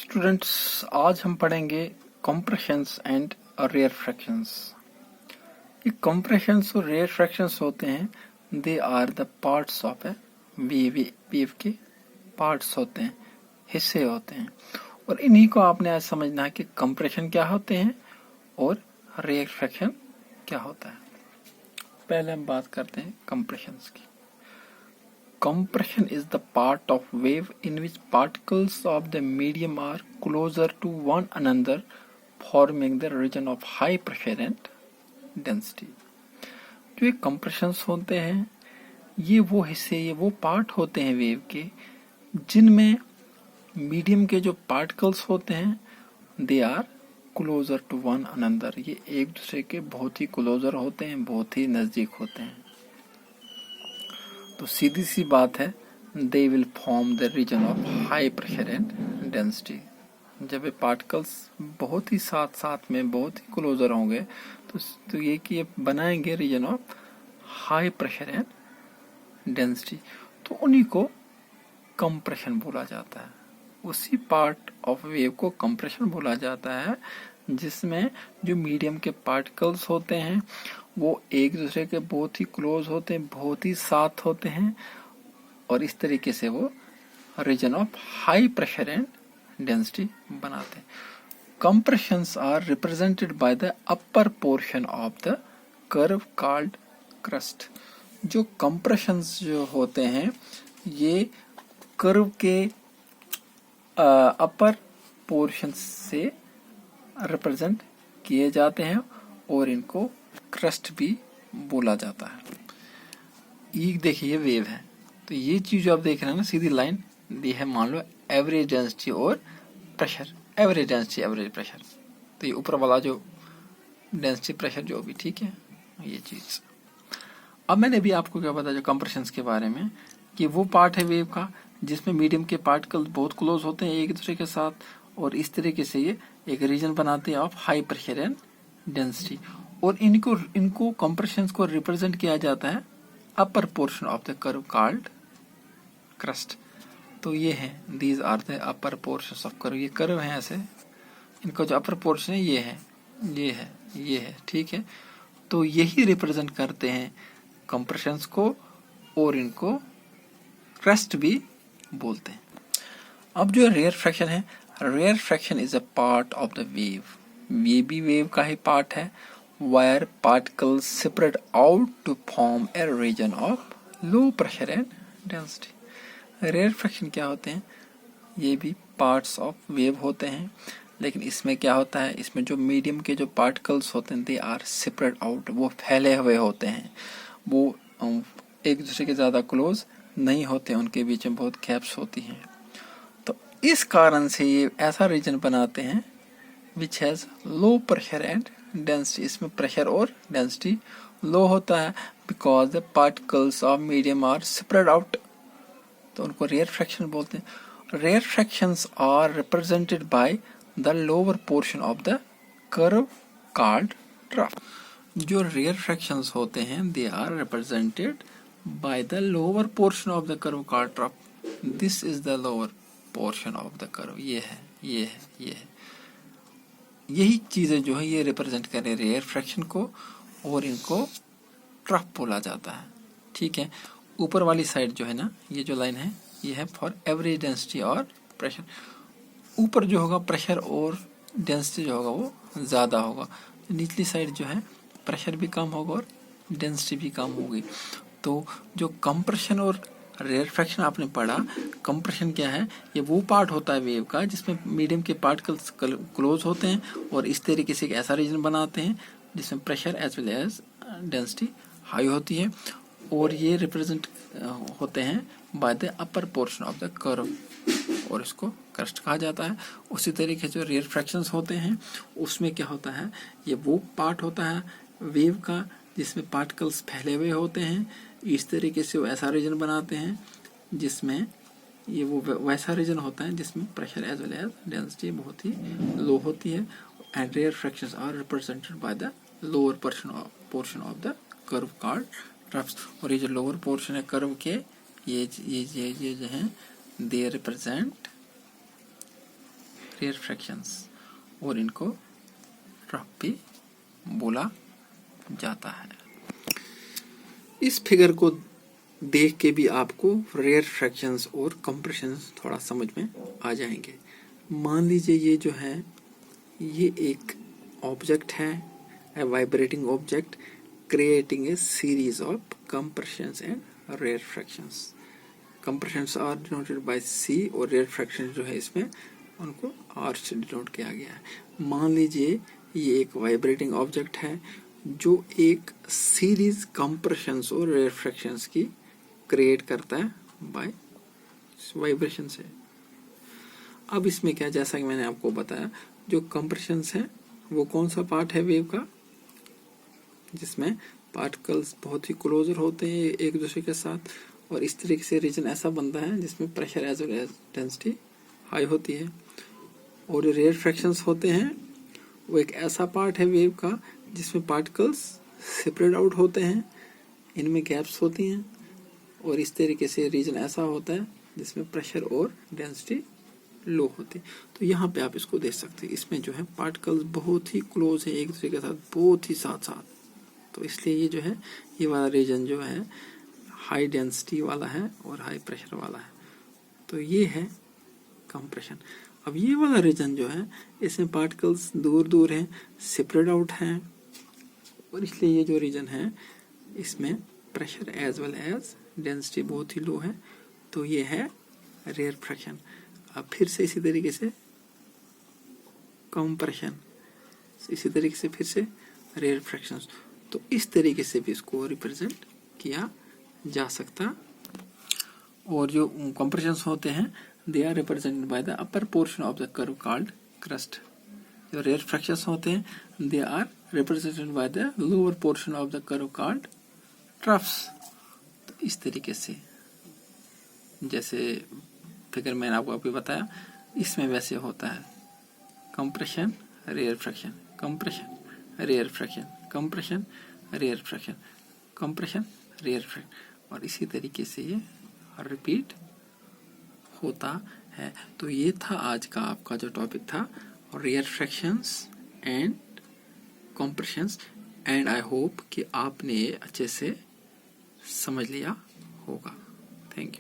Students, आज हम पढ़ेंगे कॉम्प्रेशंस एंड रेयरफैक्शंस। ये कॉम्प्रेशंस और रेयरफैक्शंस होते हैं, they are the parts of a wave के पार्ट्स होते हैं, हिस्से होते हैं। और इन्हीं को आपने आज समझना है कि कॉम्प्रेशन क्या होते हैं और रेयरफैक्शन क्या होता है। पहले हम बात करते हैं कॉम्प्रेशंस की। Compression is the part of wave in which particles of the medium are closer to one another, forming the region of high pressure and density. जो ये compressions होते हैं, ये वो हिस्से, ये वो पार्ट होते हैं वेव के जिनमें मीडियम के जो पार्टिकल्स होते हैं they are closer to one another. ये एक दूसरे के बहुत ही क्लोजर होते हैं, बहुत ही नजदीक होते हैं। तो सीधी सी बात है, they will form the region of high pressure and density. जब ये पार्टिकल्स बहुत ही साथ साथ में बहुत ही क्लोजर होंगे तो ये कि ये बनाएंगे region of high pressure and density. तो उन्हीं को कंप्रेशन बोला जाता है। उसी पार्ट ऑफ वेव को कंप्रेशन बोला जाता है जिसमें जो मीडियम के पार्टिकल्स होते हैं वो एक दूसरे के बहुत ही क्लोज होते हैं, बहुत ही साथ होते हैं, और इस तरीके से वो region of high pressure and density बनाते हैं। Compressions are represented by the upper portion of the curve called crest. जो कंप्रेशंस जो होते हैं ये कर्व के अपर पोर्शन से रिप्रेजेंट किए जाते हैं और इनको क्रस्ट भी बोला जाता है। ये देखिए ये वेव है, तो ये चीज जो आप देख रहे हैं ना, सीधी लाइन दी है, मान लो एवरेज डेंसिटी और pressure, average density average pressure. तो ये ऊपर वाला जो डेंसिटी प्रेशर जो भी, ठीक है, ये चीज। अब मैंने भी आपको क्या बताया जो कंप्रेशंस के बारे में, कि वो पार्ट है वेव का जिसमें मीडियम के पार्टिकल बहुत क्लोज होते हैं एक दूसरे के साथ, और इस तरीके से ये एक रीजन बनाते हैं of high pressure and density. और इनको कंप्रेशंस को रिप्रेजेंट किया जाता है upper portion of the curve called crest. तो ये है, these are the upper portions of curve. ये कर्व है ऐसे, इनका जो अपर पोर्शन है ये है, ये है, ये है, ठीक है। तो यही रिप्रेजेंट करते हैं कंप्रेशंस को, और इनको क्रस्ट भी बोलते हैं। अब जो रेयरफैक्शन है, rarefaction is a part of the wave. ये भी वेव का ही पार्ट है, where particles separate out to form a region of low pressure and density. Rarefaction क्या होते हैं? ये भी पार्ट्स ऑफ वेव होते हैं, लेकिन इसमें क्या होता है, इसमें जो मीडियम के जो पार्टिकल्स होते हैं दे आर सेपरेट आउट, वो फैले हुए होते हैं, वो एक दूसरे के ज़्यादा क्लोज नहीं होते, उनके बीच में बहुत गैप्स होती हैं। तो इस कारण से ये ऐसा रीजन बनाते हैं which has low pressure and density. इसमें प्रेशर और डेंसिटी लो होता है because the particles of medium are spread out, तो उनको रेयरफैक्शन बोलते हैं। Rarefactions are represented by the lower portion of the curve called trough. जो रेयरफैक्शंस होते हैं they are represented by the lower portion of the curve called trough. This is the lower portion of the curve. ये है, ये है, ये है। यही चीजें जो है ये रिप्रेजेंट कर रहे रेयरफैक्शन को, और इनको ट्रफ बोला जाता है, ठीक है। ऊपर वाली साइड जो है ना, ये जो लाइन है ये है फॉर एवरेज डेंसिटी और प्रेशर। ऊपर जो होगा प्रेशर और डेंसिटी जो होगा वो ज्यादा होगा, निचली साइड जो है प्रेशर भी कम होगा और डेंसिटी भी कम होगी। तो जो कंप्रेशन और रेयरफैक्शन आपने पढ़ा, कंप्रेशन क्या है, ये वो पार्ट होता है वेव का जिसमें मीडियम के पार्टिकल्स क्लोज होते हैं और इस तरीके से एक ऐसा रीजन बनाते हैं जिसमें pressure as well as density high होती है, और ये रिप्रेजेंट होते हैं by the upper portion of the curve, और इसको क्रस्ट कहा जाता है। उसी तरीके से जो रेयरफैक्शंस होते हैं उसमें क्या होता है, ये वो पार्ट होता है वेव का जिसमें पार्टिकल्स फैले हुए होते हैं, इस तरीके से वो ऐसा रीजन बनाते हैं जिसमें ये वो वैसा रीजन होता है जिसमें pressure as well as density बहुत ही लो होती है। And rarefactions are represented by the lower portion of the curve called troughs. और ये जो लोअर पोर्शन है कर्व के, ये जो है दे रिप्रेजेंट रेयर फ्रैक्शंस, और इनको रफ भी बोला जाता है। इस फिगर को देख के भी आपको रेयर फ्रैक्शंस और कंप्रेशंस थोड़ा समझ में आ जाएंगे। मान लीजिए ये जो है ये एक ऑब्जेक्ट है, a vibrating object creating a series of compressions and rarefactions. Compressions are denoted by C और rarefactions जो है इसमें उनको R से डिनोट किया गया है। मान लीजिए ये एक वाइब्रेटिंग ऑब्जेक्ट है जो एक सीरीज कंप्रेशंस और रेयरफ्रैक्शंस की क्रिएट करता है बाय वाइब्रेशन से। अब इसमें क्या, जैसा कि मैंने आपको बताया, जो कंप्रेशंस है वो कौन सा पार्ट है वेव का, जिसमें पार्टिकल्स बहुत ही क्लोजर होते हैं एक दूसरे के साथ, और इस तरीके से रीजन ऐसा बनता है जिसमें pressure as well as density high होती है। और जो रेयर फ्रैक्शंस होते हैं वो एक ऐसा पार्ट है वेव का जिसमें पार्टिकल्स सेपरेट आउट होते हैं, इनमें गैप्स होती हैं, और इस तरीके से रीजन ऐसा होता है जिसमें प्रेशर और डेंसिटी लो होती है। तो यहाँ पे आप इसको देख सकते हैं, इसमें जो है पार्टिकल्स बहुत ही क्लोज है एक दूसरे के साथ, बहुत ही साथ साथ, तो इसलिए ये जो है ये वाला रीजन जो है हाई डेंसिटी वाला है और हाई प्रेशर वाला है, तो ये है कंप्रेशन। अब ये वाला रीजन जो है इसमें पार्टिकल्स दूर दूर हैं, सेपरेट आउट हैं, और इसलिए ये जो रीजन है इसमें pressure as well as density बहुत ही लो है, तो ये है रेयर फ्रैक्शन। अब फिर से इसी तरीके से कंप्रेशन, इसी तरीके से फिर से रेयर फ्रैक्शंस, तो इस तरीके से भी इसको रिप्रेजेंट किया जा सकता। और जो कंप्रेशंस होते हैं they are represented by the upper portion of the curve called crest. जो रेयर फ्रैक्शंस होते हैं they are represented by the lower portion of the curve called troughs. तो इस तरीके से जैसे फिगर मैंने आपको अभी बताया इसमें वैसे होता है compression rarefaction, compression rarefaction, compression rarefaction, compression rarefaction, और इसी तरीके से ये रिपीट होता है। तो ये था आज का आपका जो टॉपिक था, rarefactions and compressions, and I hope कि आपने अच्छे से समझ लिया होगा। Thank you.